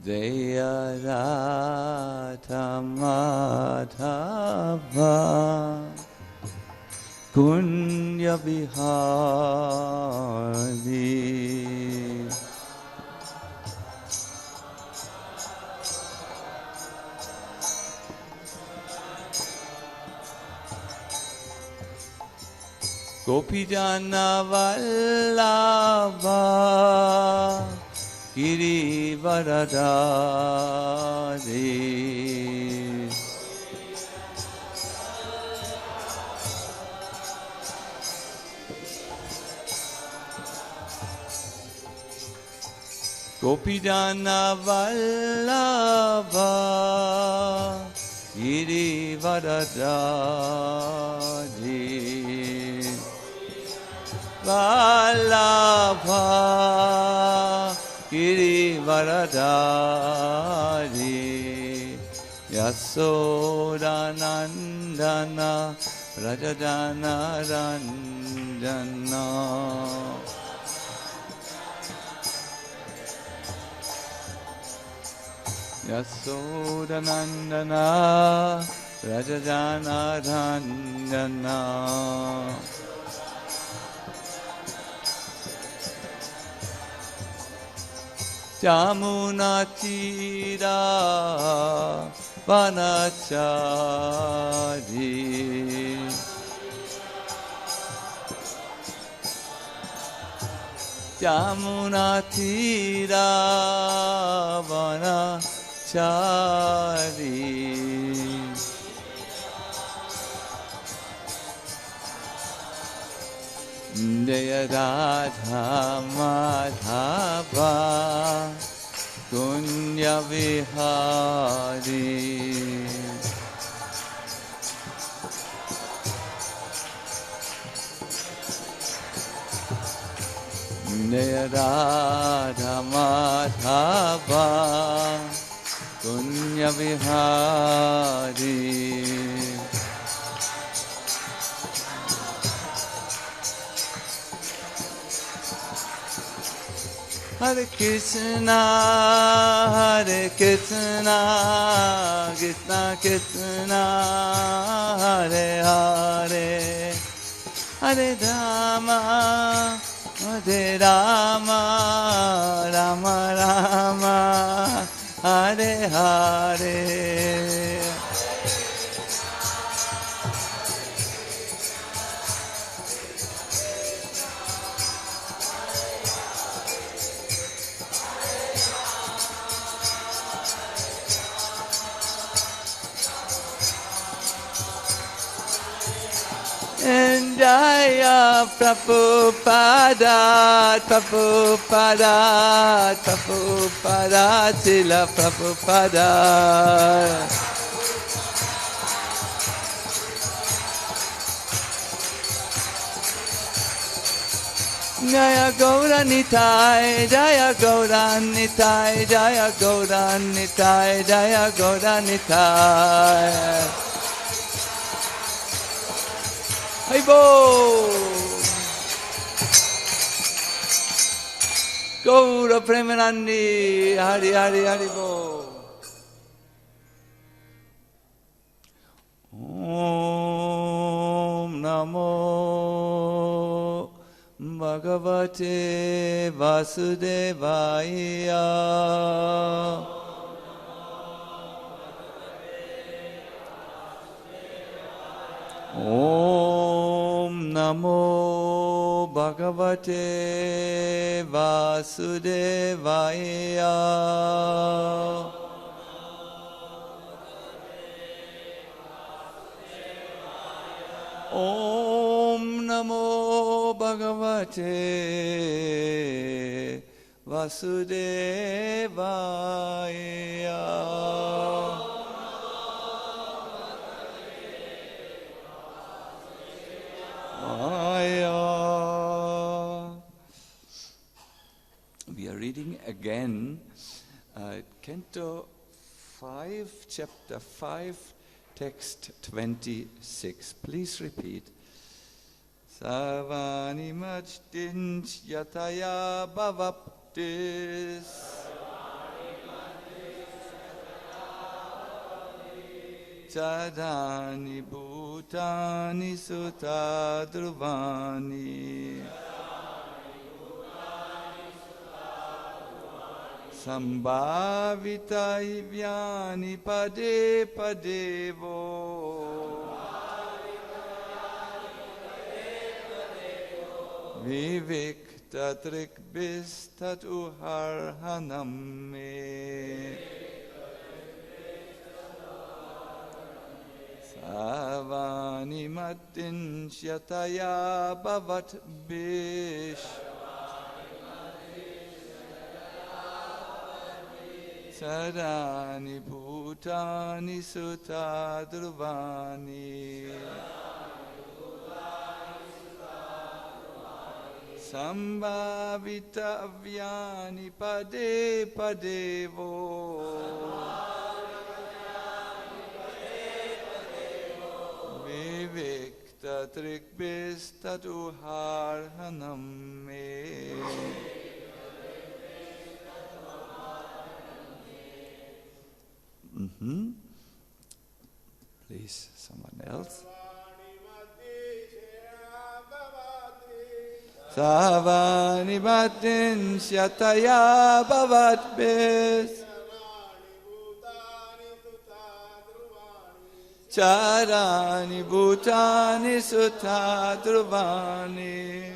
Jaya Radha Madhava Kunya Vihari Gopijana Vallabha Girivaradari Gopijana Vallabha Girivaradari Vallabha Girivaradari Yasodanandana Rajadana Ranjana Yasodanandana Rajadana Ranjana Jamuna Tira Vanachari Jamuna Tira Vanachari Jaya Radha Madhava Kunya Vihari Jaya Radha Madhava Kunya Vihari Hare Krishna, Krishna Krishna, Hare Hare, Hare Rama, Hare Rama, Rama Rama, Hare Hare. Jaya Prabhupada, Prabhupada, Prabhupada, Srila Prabhupada. Jaya Gaura Nitai, Jaya Gaura Nitai, Jaya Gaura Nitai, Jaya Gaura Nitai. Haibo! Gaura Premanandi, Hari Hari Haribo. Om Namo Bhagavate Vasudevaya. Om Namo Bhagavate Vasudevaya. Om Namo Bhagavate Vasudevaya. We are reading again Canto 5, Chapter 5, Text 26. Please repeat. Sarvani majtinch yataya bhavaptis Chadani Bhutani Sutta Druvani Sambhavita Ivyani Pade Padevo Vivikta Trikbistat Uharhanam Me Savani Matin Shyataya Bhavat Bish Sadani Bhutani Sutta Druvani Sambhavita Avyani Pade Padevo Vivikta Trikbistat Uharhanam Me Please, someone else. Savani Matin Shyataya Bhavat Bis Charani Bhutani Sutta Druvani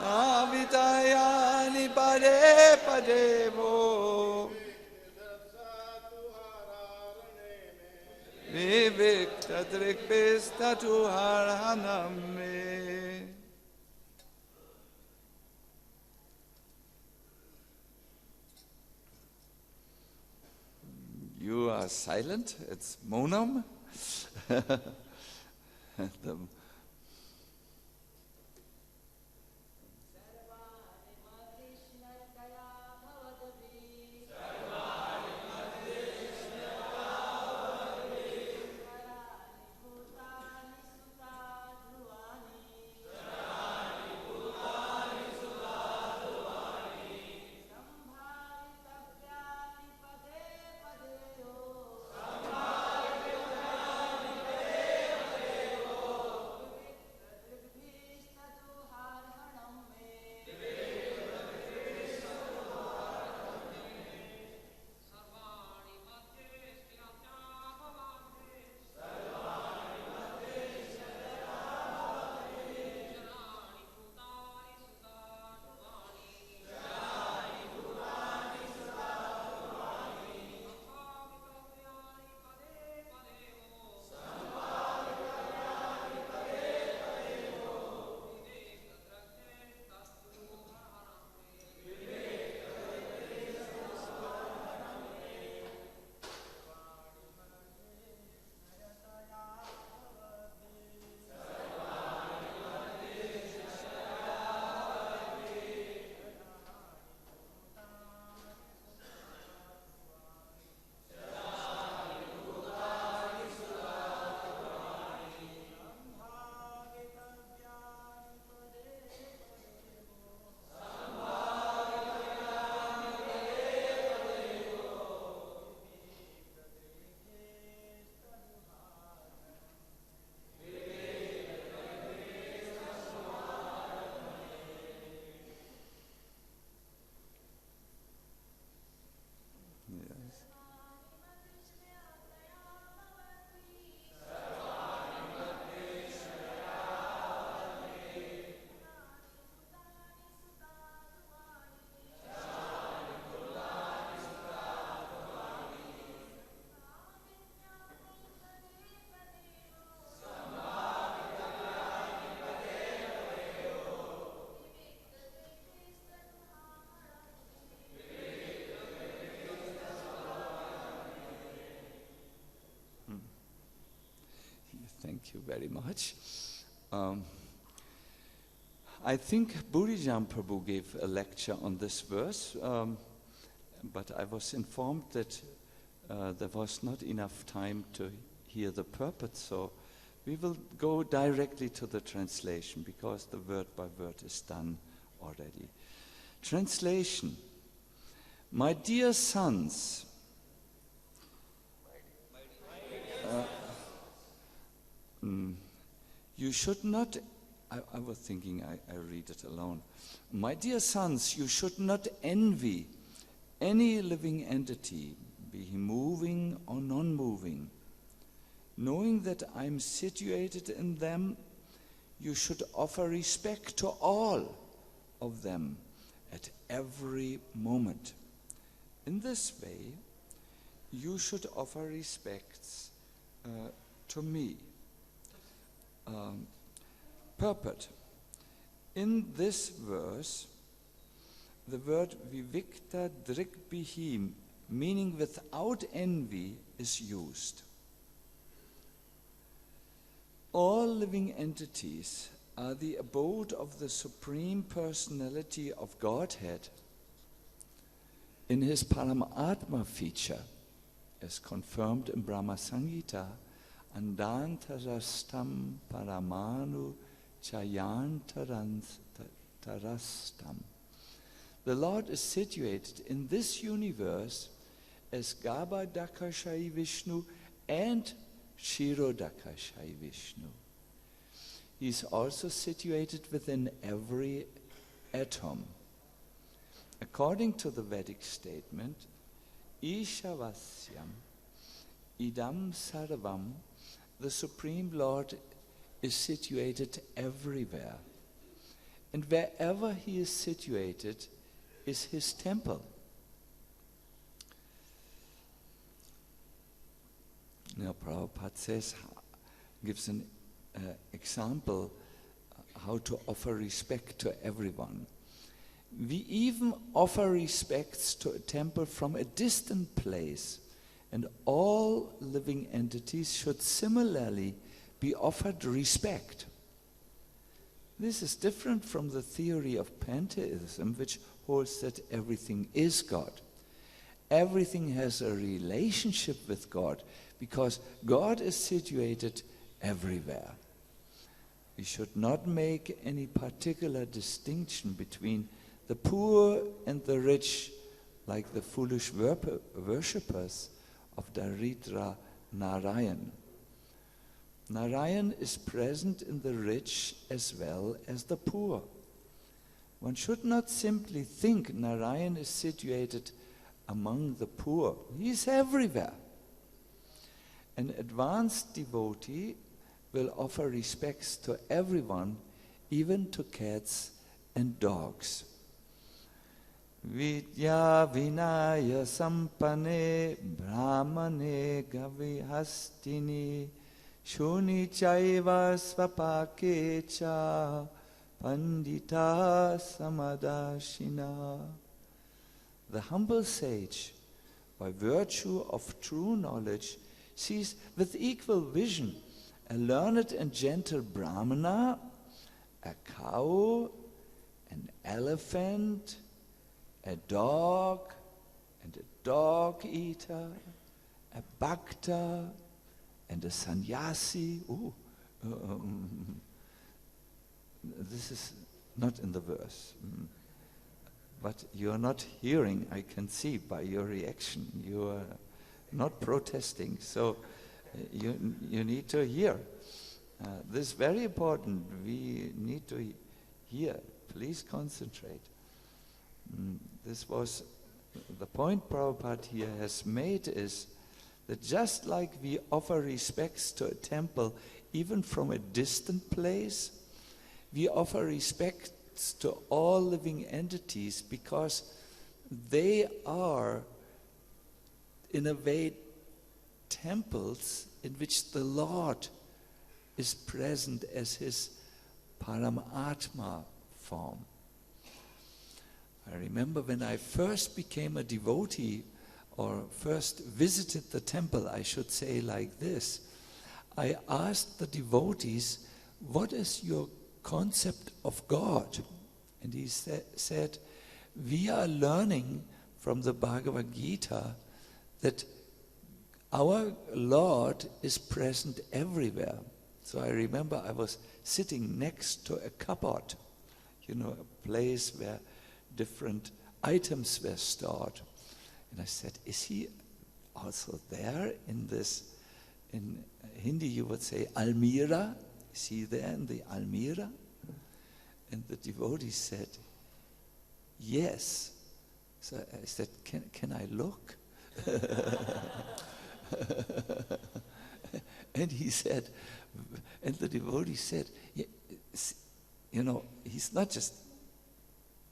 Avitayani Pade Padevo Vivikta Trikbista Tuharhanam Me. You are silent, it's Monam. Thank you very much. I think Burijam Prabhu gave a lecture on this verse, but I was informed that there was not enough time to hear the purport, so we will go directly to the translation because the word by word is done already. Translation. My dear sons, you should not, I was thinking I read it alone. My dear sons, you should not envy any living entity, be he moving or non-moving. Knowing that I'm situated in them, you should offer respect to all of them at every moment. In this way, you should offer respects to me. Purport. In this verse, the word vivikta drikbihim, meaning without envy, is used. All living entities are the abode of the Supreme Personality of Godhead in his Paramatma feature, as confirmed in Brahma Samhita, Andantarastam Paramanu Chayantarastam. The Lord is situated in this universe as Garbhodakashayi Vishnu and Kshirodakashayi Vishnu. He is also situated within every atom. According to the Vedic statement, Ishavasyam Idam Sarvam, the Supreme Lord is situated everywhere. And wherever he is situated is his temple. Now, Prabhupada gives an example how to offer respect to everyone. We even offer respects to a temple from a distant place, and all living entities should similarly be offered respect. This is different from the theory of pantheism, which holds that everything is God. Everything has a relationship with God because God is situated everywhere. We should not make any particular distinction between the poor and the rich, like the foolish worshippers of Daridra Narayan. Narayan is present in the rich as well as the poor. One should not simply think Narayan is situated among the poor. He is everywhere. An advanced devotee will offer respects to everyone, even to cats and dogs. Vidya vinaya sampane brahmane gavihastini shuni chaiva svapakecha pandita samadashina. The humble sage, by virtue of true knowledge, sees with equal vision a learned and gentle brahmana, a cow, an elephant, a dog and a dog eater, a bhakta and a sannyasi. This is not in the verse. But you are not hearing, I can see by your reaction. You are not protesting, so you need to hear. This is very important. We need to hear. Please concentrate. This was the point Prabhupada here has made, is that just like we offer respects to a temple even from a distant place, we offer respects to all living entities because they are, in a way, temples in which the Lord is present as his Paramatma form. I remember when I first became a devotee, or first visited the temple, I should say like this, I asked the devotees, what is your concept of God? And he said, we are learning from the Bhagavad Gita that our Lord is present everywhere. So I remember I was sitting next to a cupboard, a place where different items were stored. And I said, is he also there in this, in Hindi you would say Almira? Is he there in the Almira? And the devotee said, yes. So I said, can I look? And he said, and the devotee said, he's not just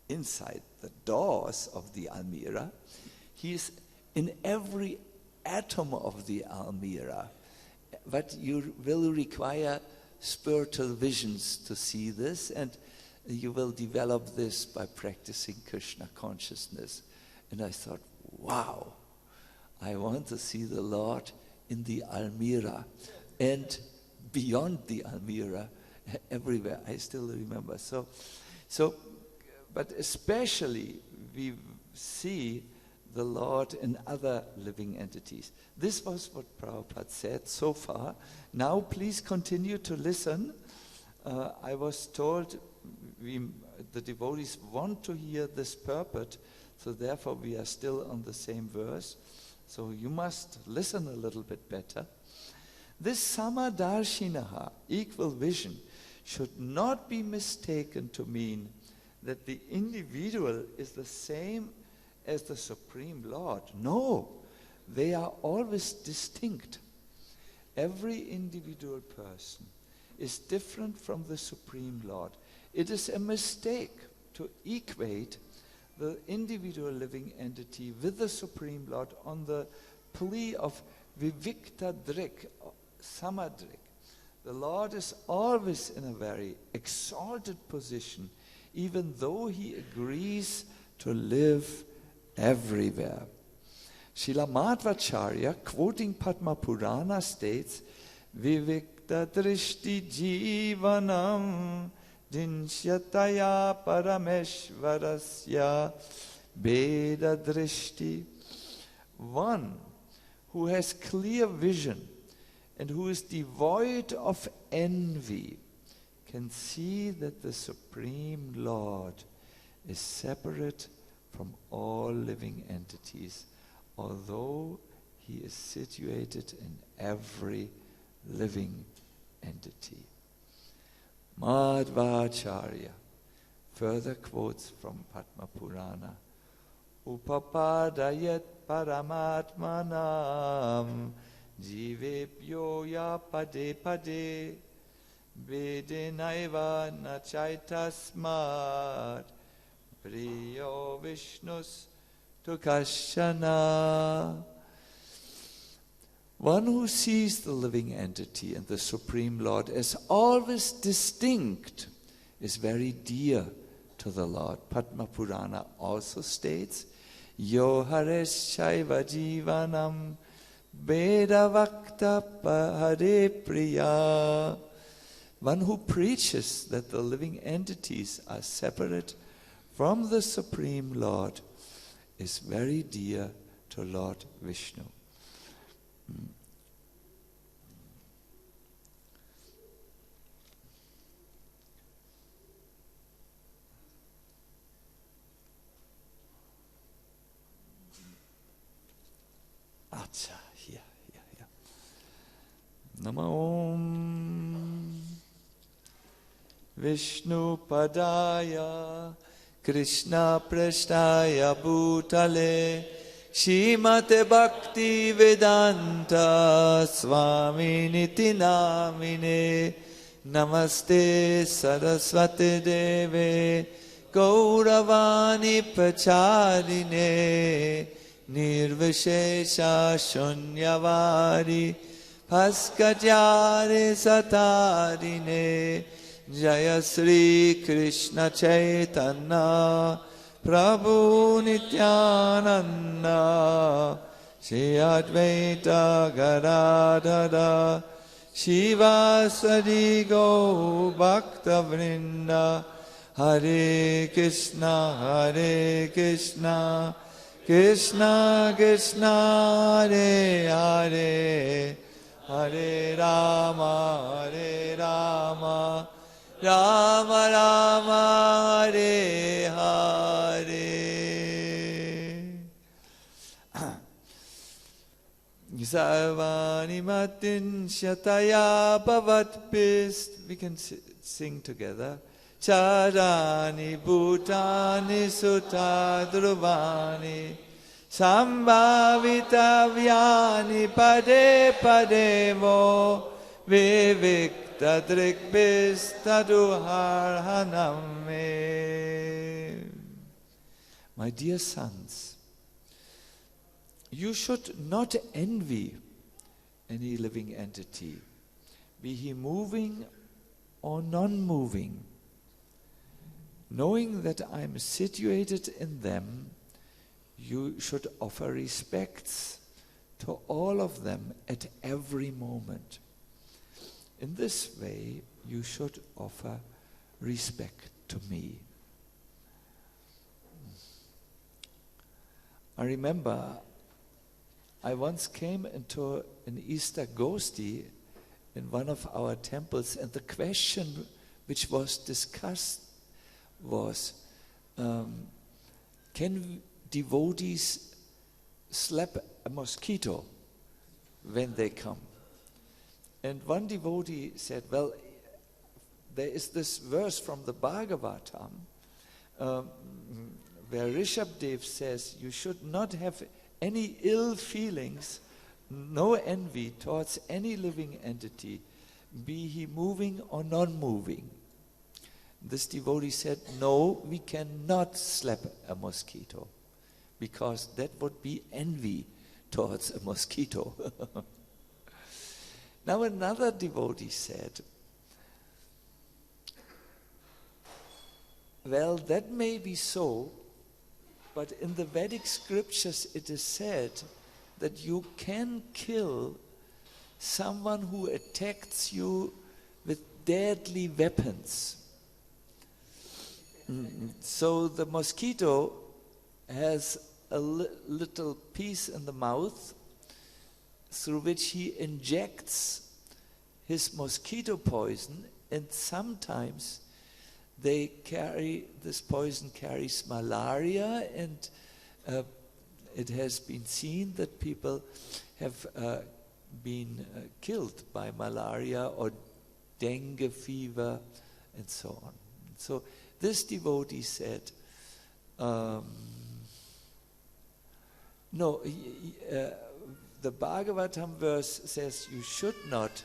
inside the doors of the Almira, he's in every atom of the Almira. But you will require spiritual visions to see this, and you will develop this by practicing Krishna consciousness. And I thought, wow, I want to see the Lord in the Almira and beyond the Almira, everywhere. I still remember. So, but especially we see the Lord in other living entities. This was what Prabhupada said so far. Now please continue to listen. I was told the devotees want to hear this purport, so therefore we are still on the same verse. So you must listen a little bit better. This samadarshinaha, equal vision, should not be mistaken to mean that the individual is the same as the Supreme Lord. No, they are always distinct. Every individual person is different from the Supreme Lord. It is a mistake to equate the individual living entity with the Supreme Lord on the plea of vivikta drik, samadrik. The Lord is always in a very exalted position, even though he agrees to live everywhere. Srila Madhvacharya, quoting Padma Purana, states, Vivikta drishti jivanam dinshyataya parameshvarasya beda drishti. One who has clear vision and who is devoid of envy can see that the Supreme Lord is separate from all living entities, although he is situated in every living entity. Madhvacharya further quotes from Padma Purana, Upapadayat paramatmanam jivebhyo ya pade pade vedenaiva nachaitasmat priyo vishnus tukashana. One who sees the living entity and the Supreme Lord as always distinct is very dear to the Lord. Padma Purana also states, Yo hares shaiva jivanam bedavakta pahare priya. One who preaches that the living entities are separate from the Supreme Lord is very dear to Lord Vishnu. Acha, here. Nama Om Vishnu Padaya Krishna Prasthaya Bhutale Shrimate Bhakti Vedanta Swami Niti Namine Namaste Saraswati Deve Gauravani Pacharine Nirvishesha Shunyavari Bhaskacharya Satarine Jaya Sri Krishna Chaitanya Prabhu Nityananda Shri Advaita Gadadhara Shivasadi Go Bhakta Vrinda Hare Krishna Krishna Krishna Hare Hare Hare Rama Rama Rama Hare Hare. Sarvani matin shataya bhavatpist. We can sing together. Charani bhutani sutadruvani sambhavitavyani pade padevo vivikta drikbistaduharhanam me. My dear sons, you should not envy any living entity, be he moving or non-moving. Knowing that I am situated in them, you should offer respects to all of them at every moment. In this way, you should offer respect to me. I remember I once came into an Easter Gosti in one of our temples, and the question which was discussed was, can devotees slap a mosquito when they come? And one devotee said, well, there is this verse from the Bhagavatam where Rishabdev says you should not have any ill feelings, no envy towards any living entity, be he moving or non-moving. This devotee said, no, we cannot slap a mosquito, because that would be envy towards a mosquito. Now another devotee said, well, that may be so, but in the Vedic scriptures it is said that you can kill someone who attacks you with deadly weapons. So the mosquito has a little piece in the mouth through which he injects his mosquito poison, and sometimes this poison carries malaria, and it has been seen that people have been killed by malaria or dengue fever and so on. So this devotee said, no, the Bhagavatam verse says you should not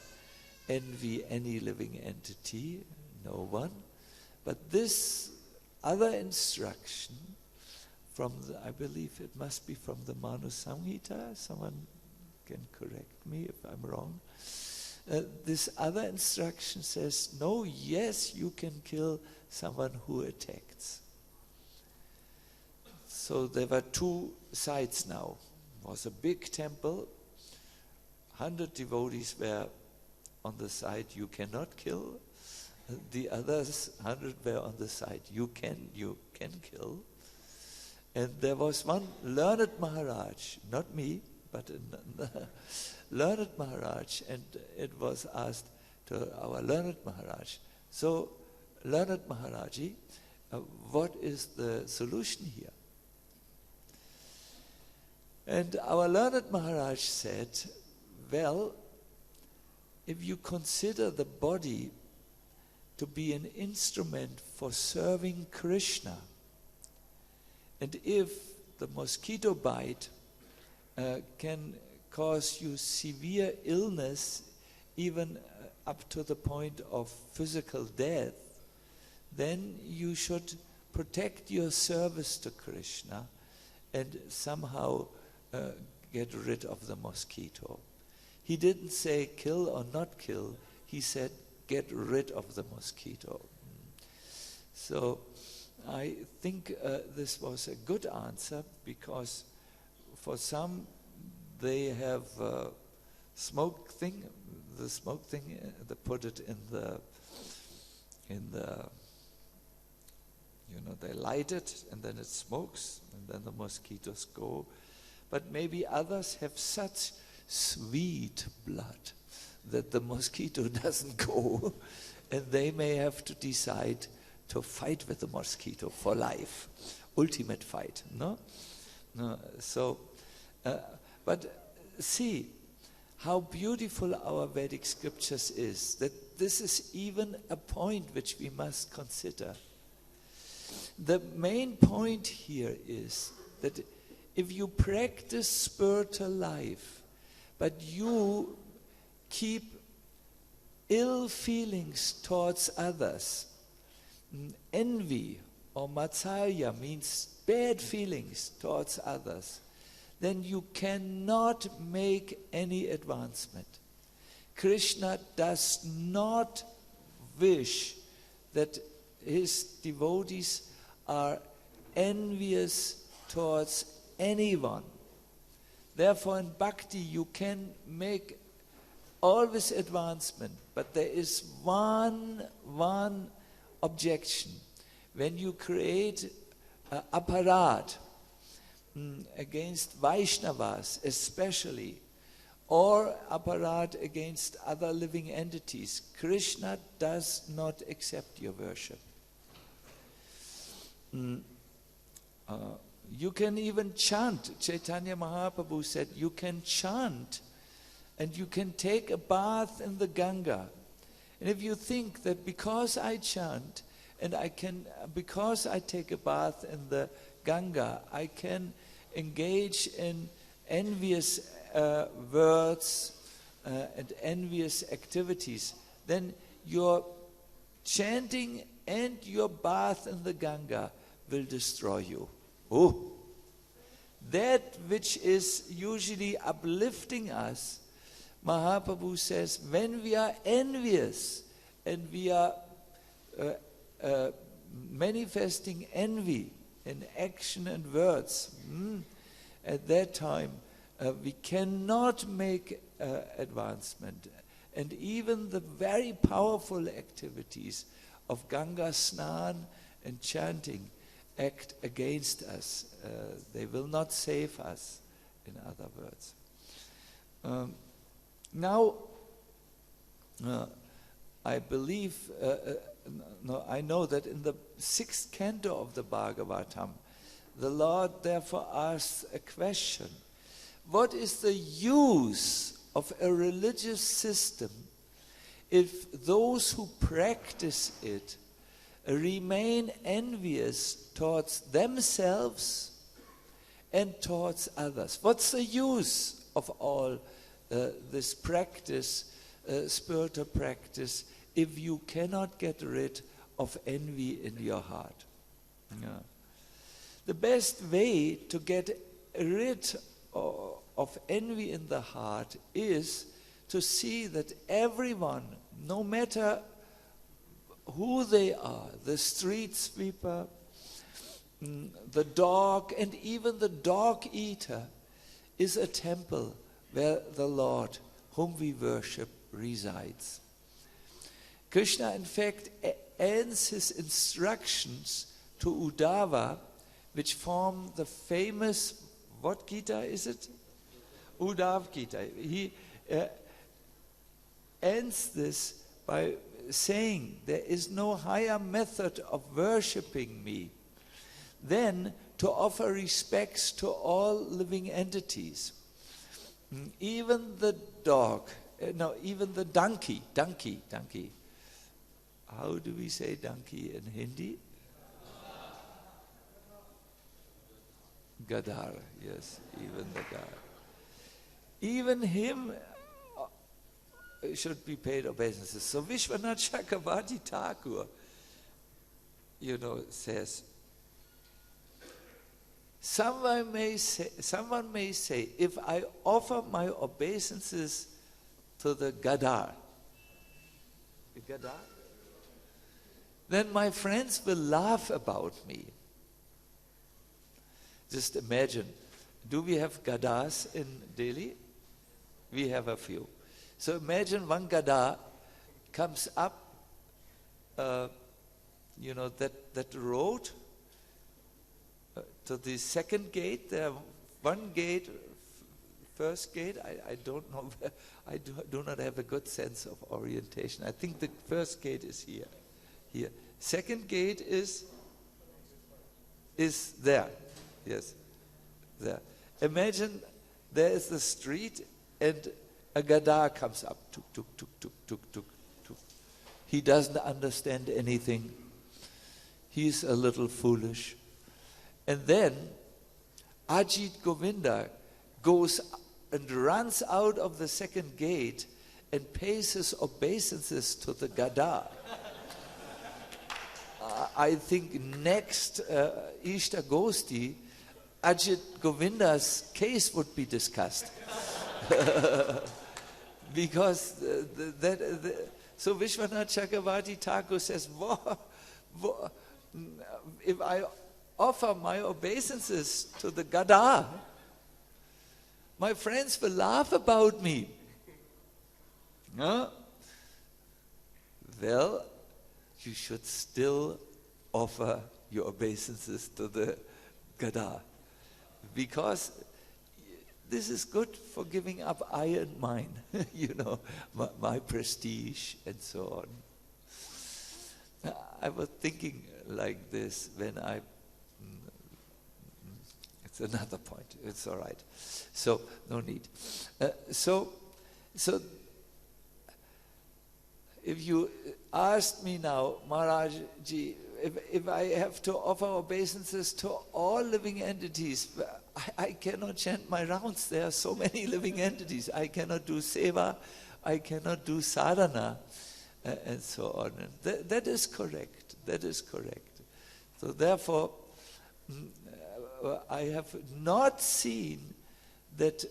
envy any living entity, no one. But this other instruction from I believe it must be from the Manu Samhita, someone can correct me if I'm wrong. This other instruction says, no, yes, you can kill someone who attacks. So there were two sides now. It was a big temple. 100 devotees were on the side you cannot kill. The others, 100 were on the side you can kill. And there was one learned Maharaj, not me, but learned Maharaj, and it was asked to our learned Maharaj, so learned Maharaji, what is the solution here? And our learned Maharaj said, well, if you consider the body to be an instrument for serving Krishna, and if the mosquito bite can cause you severe illness, even up to the point of physical death, then you should protect your service to Krishna and somehow get rid of the mosquito. He didn't say kill or not kill, he said get rid of the mosquito. So I think this was a good answer, because for some they have smoke thing. The smoke thing, they put it in the they light it and then it smokes and then the mosquitoes go. But maybe others have such sweet blood that the mosquito doesn't go, and they may have to decide to fight with the mosquito for life. Ultimate fight, no? So, but see, how beautiful our Vedic scriptures is, that this is even a point which we must consider. The main point here is that if you practice spiritual life, but you keep ill feelings towards others, envy or matsarya means bad feelings towards others, then you cannot make any advancement. Krishna does not wish that his devotees are envious towards anyone. Therefore, in bhakti, you can make always advancement, but there is one objection. When you create aparad against Vaishnavas especially, or aparad against other living entities, Krishna does not accept your worship. You can even chant. Chaitanya Mahaprabhu said you can chant and you can take a bath in the Ganga. And if you think that because I chant and because I take a bath in the Ganga, I can engage in envious words and envious activities, then your chanting and your bath in the Ganga will destroy you. Oh, that which is usually uplifting us, Mahaprabhu says, when we are envious and we are manifesting envy in action and words, at that time we cannot make advancement. And even the very powerful activities of Ganga Snan and chanting act against us. They will not save us, in other words. Now, I believe, I know that in the 6th canto of the Bhagavatam, the Lord therefore asks a question. What is the use of a religious system if those who practice it remain envious towards themselves and towards others? What's the use of all this practice, spiritual practice, if you cannot get rid of envy in your heart? Yeah. The best way to get rid of envy in the heart is to see that everyone, no matter who they are, the street sweeper, the dog, and even the dog eater, is a temple where the Lord, whom we worship, resides. Krishna, in fact, ends his instructions to Uddhava, which form the famous, what Gita is it? Uddhav Gita. He ends this by saying, there is no higher method of worshipping me than to offer respects to all living entities. Even the dog, even the donkey. How do we say donkey in Hindi? Gadar, yes, even the Gadar. Even him should be paid obeisances. So Vishwanath Chakravarti Thakur, says, someone may say, if I offer my obeisances to the Gadar, then my friends will laugh about me. Just imagine, do we have Gadars in Delhi? We have a few. So imagine one Gadar comes up, that road to the second gate. There one gate, first gate, I don't know, I do not have a good sense of orientation. I think the first gate is here. Second gate is there. Yes, there. Imagine there is the street and a Gada comes up. Tuk, tuk, tuk, tuk, tuk, tuk, tuk. He doesn't understand anything. He's a little foolish. And then Ajit Govinda goes and runs out of the second gate and pays his obeisances to the Gada. I think next Ishta Gosti, Ajit Govinda's case would be discussed. Because so Vishwanath Chakravarti Thakur says, if I offer my obeisances to the Gada, my friends will laugh about me. No? Well, you should still offer your obeisances to the Gada, because this is good for giving up I and mine, my prestige and so on. I was thinking like this when it's another point, it's all right. So, no need. So if you asked me now, Maharaj Ji, if I have to offer obeisances to all living entities, I cannot chant my rounds. There are so many living entities. I cannot do seva, I cannot do sadhana, and so on. And that is correct. That is correct. So therefore, I have not seen that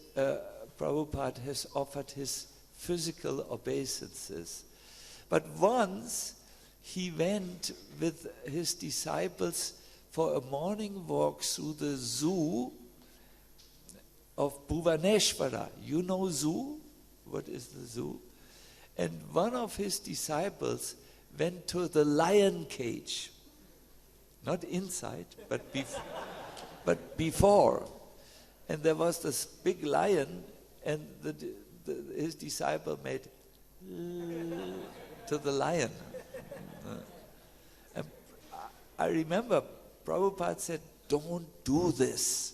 Prabhupada has offered his physical obeisances. But once he went with his disciples for a morning walk through the zoo of Bhuvaneshwara. You know zoo? What is the zoo? And one of his disciples went to the lion cage. Not inside, but before. And there was this big lion, and his disciple made to the lion. And I remember Prabhupada said, don't do this.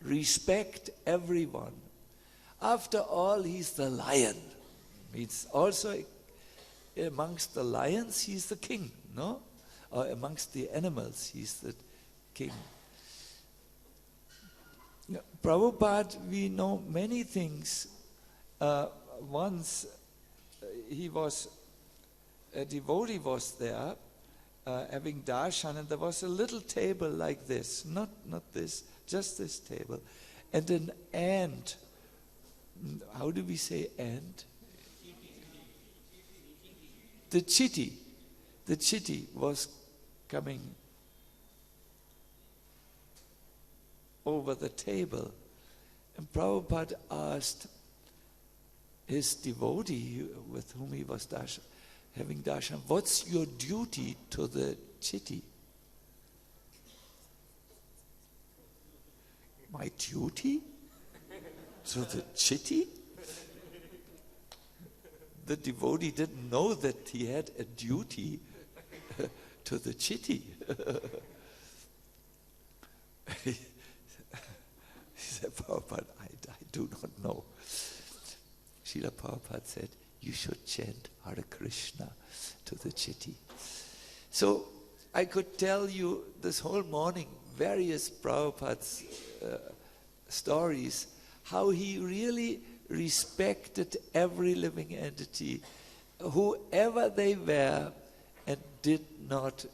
Respect everyone. After all, he's the lion. It's also amongst the lions, he's the king, no? Or amongst the animals, he's the king. Prabhupada, we know many things. Once a devotee was there having darshan, and there was a little table like this, not this, just this table, and an ant. How do we say ant? The chitty was coming over the table, and Prabhupada asked his devotee with whom he was having darshan, what's your duty to the chitty? My duty? To the chitty? The devotee didn't know that he had a duty to the chitty. He said, Prabhupada, I do not know. Srila Prabhupada said, you should chant Hare Krishna to the chitty. So I could tell you this whole morning various Prabhupada's stories, how he really respected every living entity, whoever they were, and did not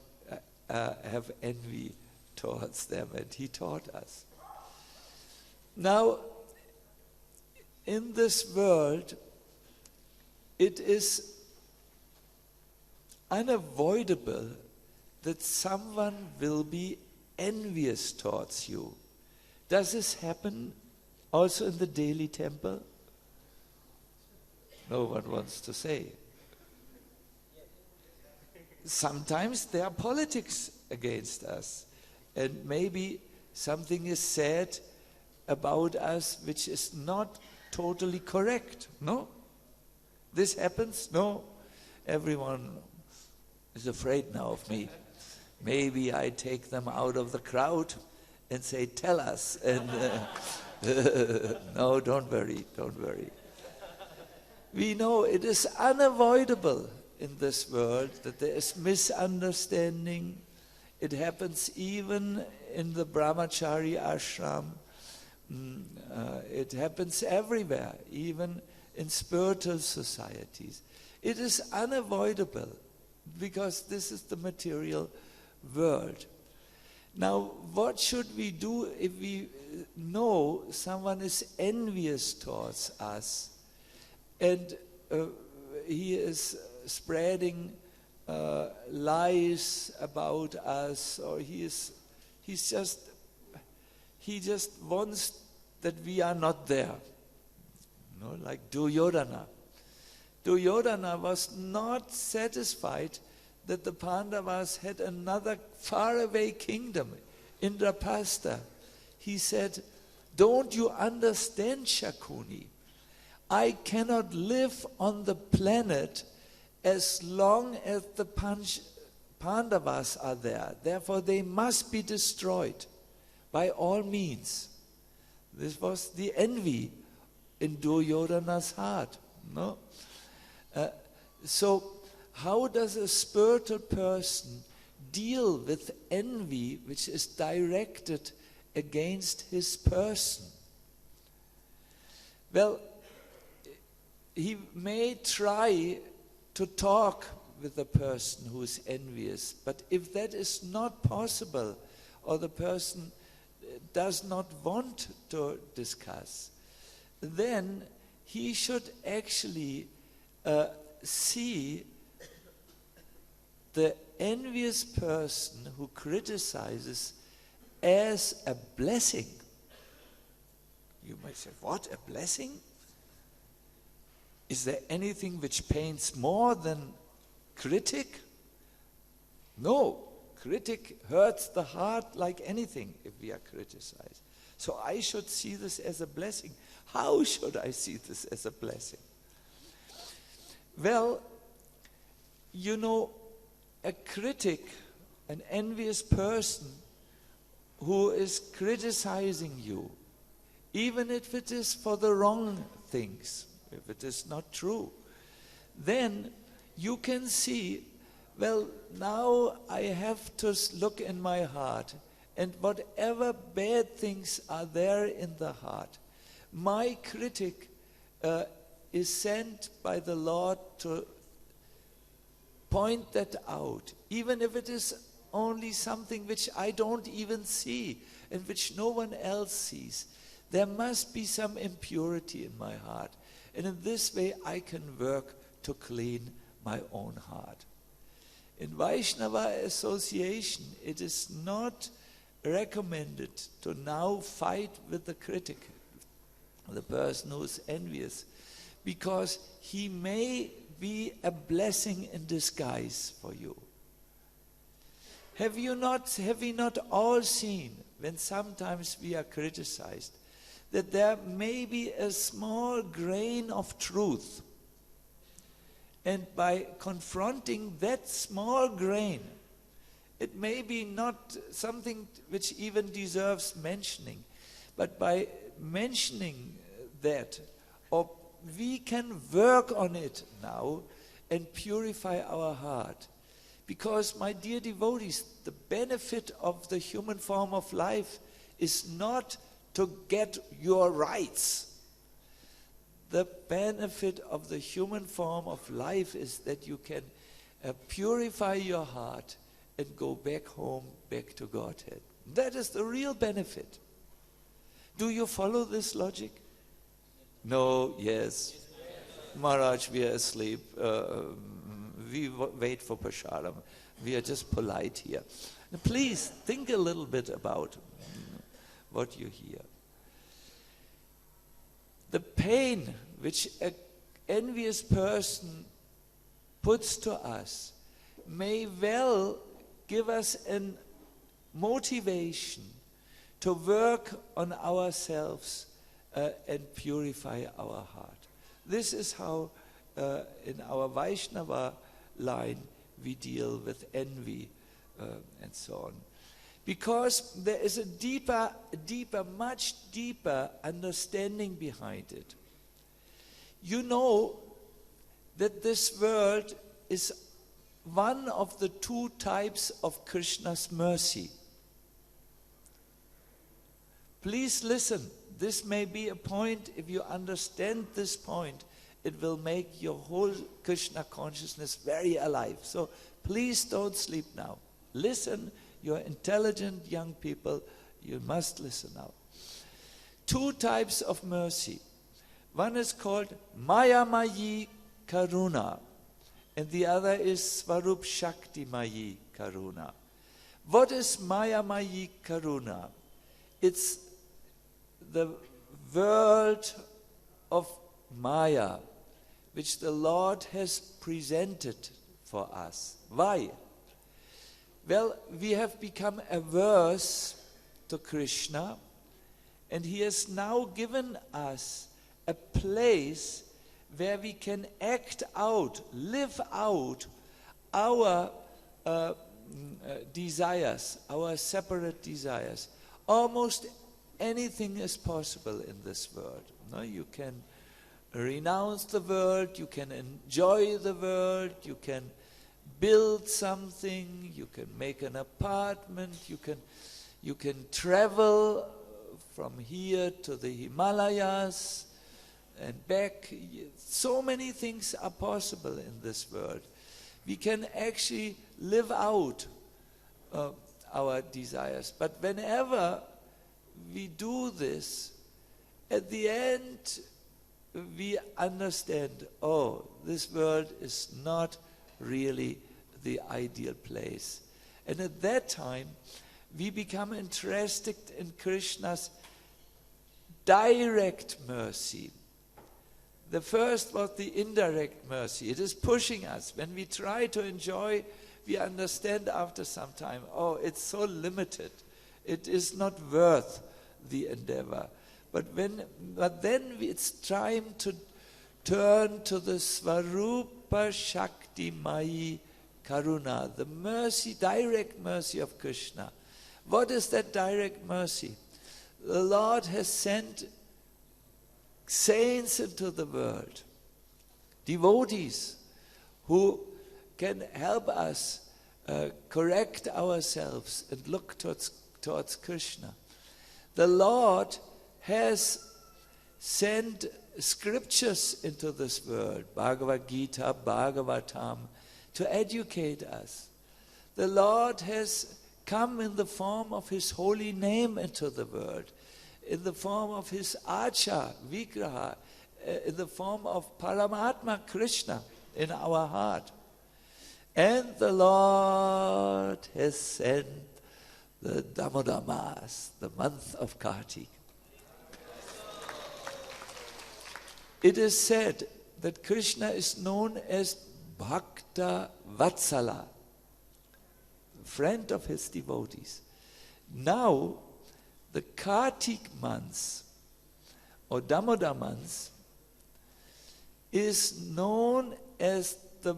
have envy towards them, and he taught us. Now, in this world, it is unavoidable that someone will be envious towards you. Does this happen also in the daily temple? No one wants to say. Sometimes there are politics against us, and maybe something is said about us which is not totally correct. No? This happens? No? Everyone is afraid now of me. Maybe I take them out of the crowd and say, tell us. And No, don't worry, don't worry. We know it is unavoidable in this world that there is misunderstanding. It happens even in the brahmachari ashram. It happens everywhere, even in spiritual societies. It is unavoidable because this is the material world. Now, what should we do if we know someone is envious towards us and he is spreading lies about us, or he just wants that we are not there? Like Duryodhana. Duryodhana was not satisfied that the Pandavas had another faraway kingdom, Indraprastha. He said, don't you understand, Shakuni? I cannot live on the planet as long as the Pandavas are there. Therefore, they must be destroyed by all means. This was the envy in Duryodhana's heart. No? So, how does a spiritual person deal with envy which is directed against his person? Well, he may try to talk with the person who is envious, but if that is not possible, or the person does not want to discuss, then he should actually see the envious person who criticizes as a blessing. You might say, what, a blessing? Is there anything which pains more than critic? No, critic hurts the heart like anything if we are criticized. So I should see this as a blessing. How should I see this as a blessing? Well, you know, a critic, an envious person who is criticizing you, even if it is for the wrong things, if it is not true, then you can see, well, now I have to look in my heart, and whatever bad things are there in the heart, my critic is sent by the Lord to point that out, even if it is only something which I don't even see and which no one else sees. There must be some impurity in my heart. And in this way I can work to clean my own heart. In Vaishnava association, it is not recommended to now fight with the critic, the person who is envious, because he may be a blessing in disguise for you. Have we not all seen, when sometimes we are criticized, that there may be a small grain of truth, and by confronting that small grain, it may be not something which even deserves mentioning, but by mentioning that, or we can work on it now and purify our heart. Because, my dear devotees, the benefit of the human form of life is not to get your rights. The benefit of the human form of life is that you can purify your heart and go back home, back to Godhead. That is the real benefit. Do you follow this logic? No, yes. Maharaj, we are asleep. We wait for Prashadam. We are just polite here. Please think a little bit about what you hear. The pain which an envious person puts to us may well give us a motivation to work on ourselves and purify our heart. This is how in our Vaishnava line we deal with envy and so on. Because there is a deeper, much deeper understanding behind it. You know that this world is one of the two types of Krishna's mercy. Please listen. This may be a point, if you understand this point, it will make your whole Krishna consciousness very alive. So please don't sleep now. Listen, you're intelligent young people, you must listen now. Two types of mercy. One is called Mayamayi Karuna, and the other is Svarup Shakti Mayi Karuna. What is Mayamayi Karuna? It's the world of Maya, which the Lord has presented for us. Why? Well, we have become averse to Krishna, and He has now given us a place where we can act out, live out our desires, our separate desires. Almost anything is possible in this world. No, you can renounce the world, you can enjoy the world, you can build something, you can make an apartment, you can travel from here to the Himalayas and back. So many things are possible in this world. We can actually live out our desires. But whenever we do this, at the end we understand, oh, this world is not really the ideal place. And at that time, we become interested in Krishna's direct mercy. The first was the indirect mercy. It is pushing us. When we try to enjoy, we understand after some time, oh, it's so limited. It is not worth the endeavor. But then it's time to turn to the Svarupa Shakti Mayi Karuna, the mercy, direct mercy of Krishna. What is that direct mercy? The Lord has sent saints into the world, devotees who can help us correct ourselves and look towards Krishna. The Lord has sent scriptures into this world, Bhagavad Gita, Bhagavatam, to educate us. The Lord has come in the form of His holy name into the world, in the form of His Acha, Vigraha, in the form of Paramatma Krishna in our heart. And the Lord has sent the Damodar Maas, the month of Kartik. It is said that Krishna is known as Bhakta Vatsala, friend of his devotees. Now, the Kartik months, or Damodar months, is known as the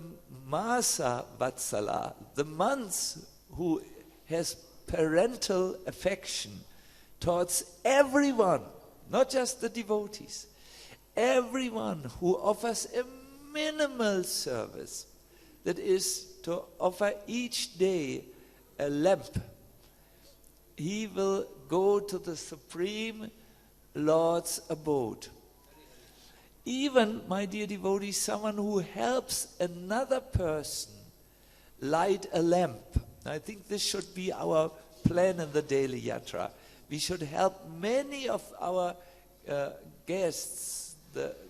Masa Vatsala, the months who has parental affection towards everyone, not just the devotees. Everyone who offers a minimal service, that is to offer each day a lamp, he will go to the Supreme Lord's abode. Even, my dear devotees, someone who helps another person light a lamp. I think this should be our plan in the daily yatra. We should help many of our guests,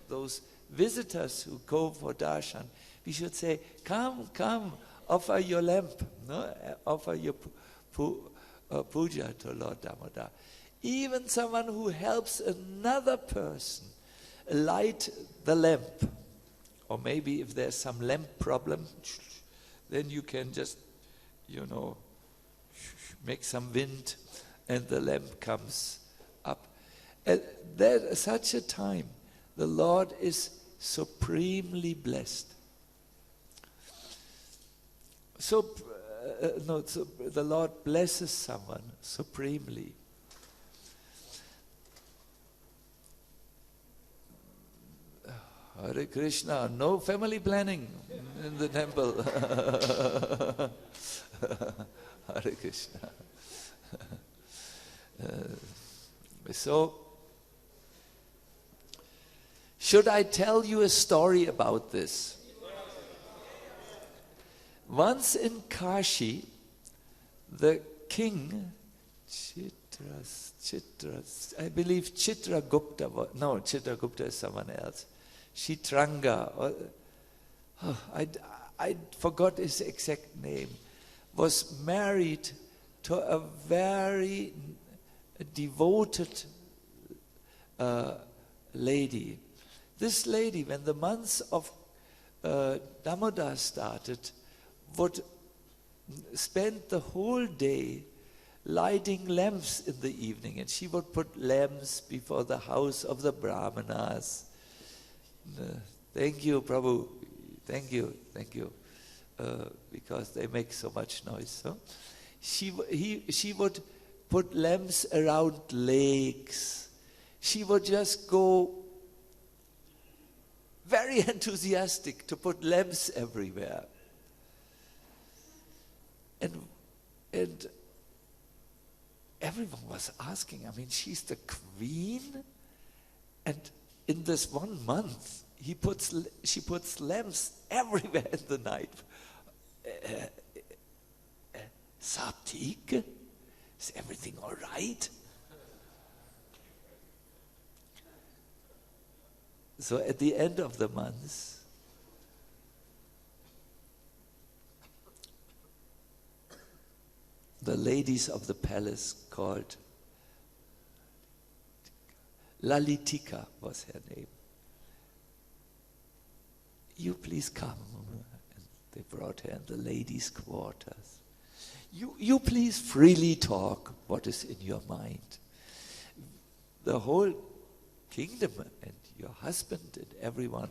those visitors who go for darshan. We should say, come, offer your lamp, no? Offer your puja to Lord Damodar. Even someone who helps another person light the lamp, or maybe if there's some lamp problem, then you can just, make some wind and the lamp comes up. At such a time, the Lord is supremely blessed. So so the Lord blesses someone supremely. Hare Krishna, no family planning in the temple. Hare Krishna. So, should I tell you a story about this? Once in Kashi, the king, I believe Chitragupta, no, Chitragupta is someone else. Chitranga, I forgot his exact name, was married to a very devoted lady. This lady, when the months of Damodar started, would spend the whole day lighting lamps in the evening, and she would put lamps before the house of the Brahmanas. Thank you, Prabhu. Thank you. Because they make so much noise. So she would put lamps around lakes. She would just go very enthusiastic to put lamps everywhere. And everyone was asking, I mean, she's the queen, and in this 1 month, she puts lamps everywhere in the night. Saptik, is everything all right? So at the end of the month, the ladies of the palace called Lalitika was her name. You please come. And they brought her in the ladies' quarters. You please freely talk what is in your mind. The whole kingdom and your husband and everyone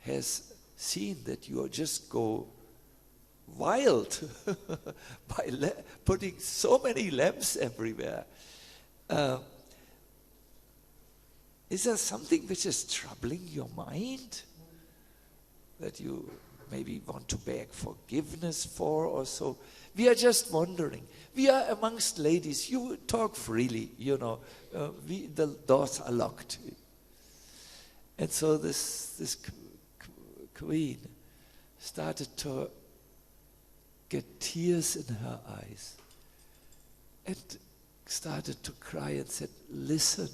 has seen that you just go wild by putting so many lamps everywhere. Is there something which is troubling your mind that you maybe want to beg forgiveness for or so? We are just wondering. We are amongst ladies. You talk freely, the doors are locked. And so this queen started to get tears in her eyes and started to cry and said, listen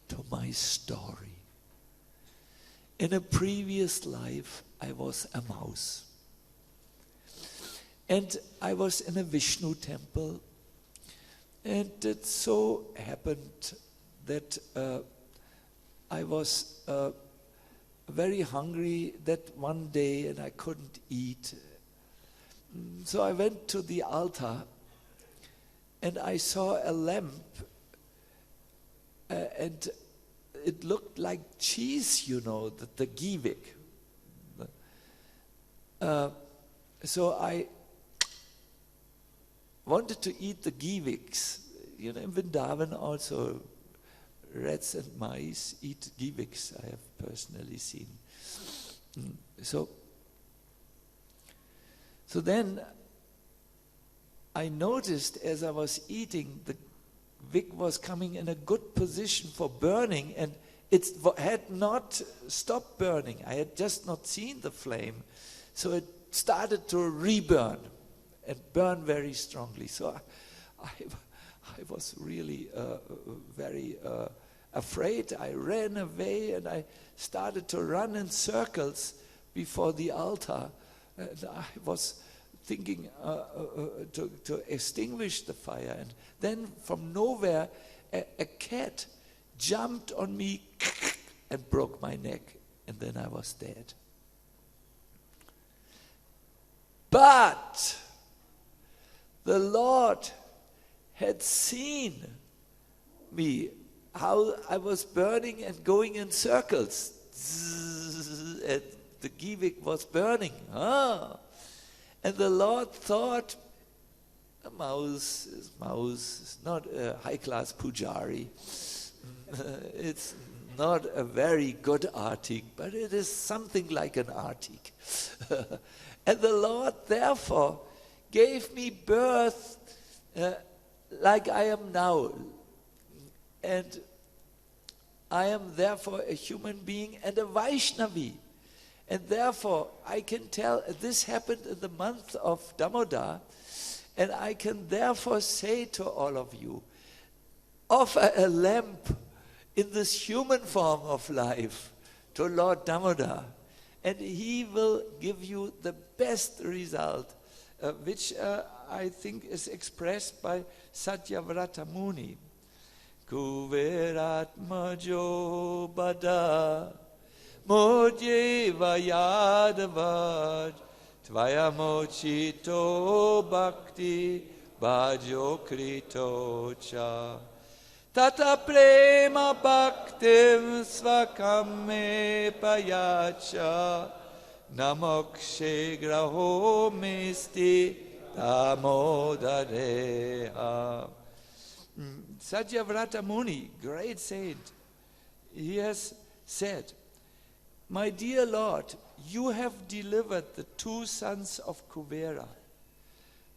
to my story. In a previous life, I was a mouse. And I was in a Vishnu temple. And it so happened that I was very hungry that one day and I couldn't eat. So I went to the altar and I saw a lamp and it looked like cheese, the givik. So I wanted to eat the giviks. In Vrindavan also, rats and mice eat giviks, I have personally seen. So then I noticed as I was eating, the wick was coming in a good position for burning, and it had not stopped burning. I had just not seen the flame. So it started to reburn and burn very strongly. So I was really very afraid. I ran away and I started to run in circles before the altar. And I was thinking to extinguish the fire. And then from nowhere, a cat jumped on me and broke my neck. And then I was dead. But the Lord had seen me, how I was burning and going in circles. And the givik was burning. And the Lord thought, a mouse is not a high-class pujari. It's not a very good artik, but it is something like an artik. And the Lord therefore gave me birth like I am now. And I am therefore a human being and a Vaishnavi. And therefore I can tell, this happened in the month of Damodar, and I can therefore say to all of you, offer a lamp in this human form of life to Lord Damodar, and he will give you the best result, which I think is expressed by Satyavrata Muni. Kuverat majo bada moje vayadavad tvaya mochito bhakti bhajo krito cha tata prema bhaktim svakame payacha namokshe graho misti damodareha. Satyavrata Muni, great saint, he has said, my dear Lord, you have delivered the 2 sons of Kuvera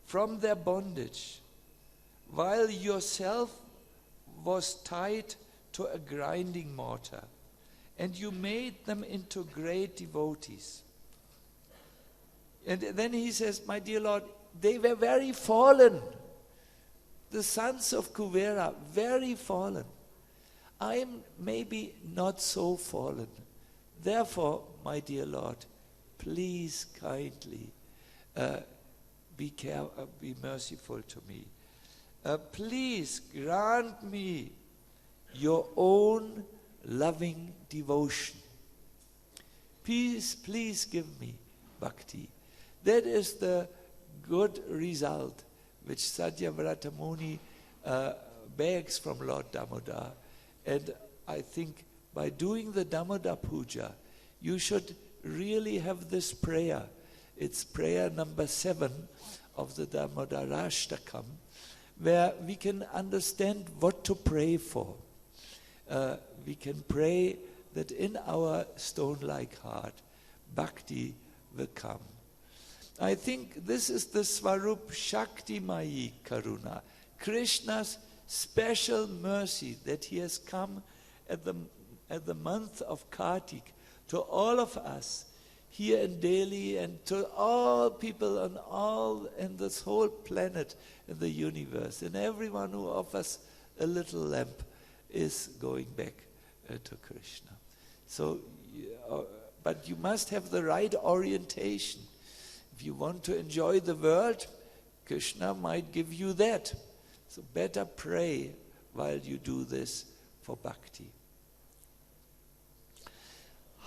from their bondage, while yourself was tied to a grinding mortar, and you made them into great devotees. And then he says, my dear Lord, they were very fallen. The sons of Kuvera, very fallen. I am maybe not so fallen. Therefore, my dear Lord, please kindly be merciful to me. Please grant me your own loving devotion. Please give me bhakti. That is the good result which Satyavrata Muni begs from Lord Damodar. And I think by doing the Damodar Puja, you should really have this prayer. It's prayer number 7 of the Damodarashtakam, where we can understand what to pray for. We can pray that in our stone-like heart, bhakti will come. I think this is the Svarup Shakti Mayi Karuna, Krishna's special mercy that he has come at the month of Kartik to all of us here in Delhi and to all people in this whole planet in the universe. And everyone who offers a little lamp is going back to Krishna. So, but you must have the right orientation. If you want to enjoy the world, Krishna might give you that. So better pray while you do this for bhakti.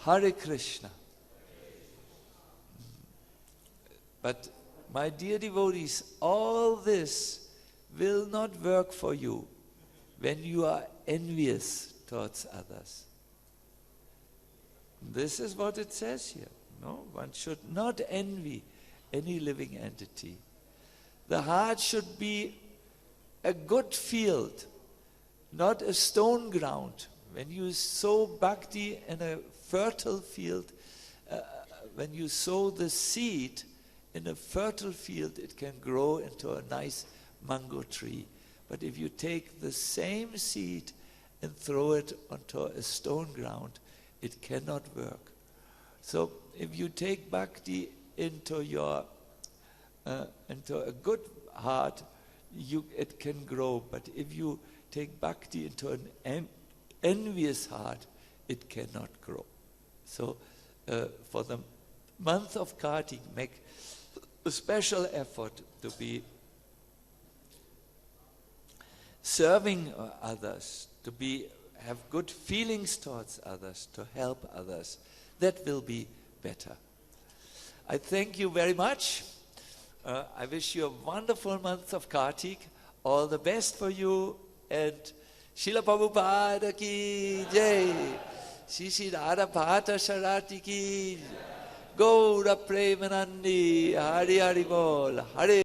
Hare Krishna. But my dear devotees, all this will not work for you when you are envious towards others. This is what it says here. No, one should not envy any living entity. The heart should be a good field, not a stone ground. When you sow bhakti in a fertile field, when you sow the seed in a fertile field, it can grow into a nice mango tree. But if you take the same seed and throw it onto a stone ground, it cannot work. So if you take bhakti into a good heart, it can grow. But if you take bhakti into an envious heart, it cannot grow. So for the month of Kartik, make a special effort to be serving others, to have good feelings towards others, to help others. That will be better. I thank you very much. I wish you a wonderful month of Kartik. All the best for you. And Srila Prabhupada ki jai. Shri Radha Bhata Sharati ki. Gaura Premanandi, Hari Hari Bol, Hare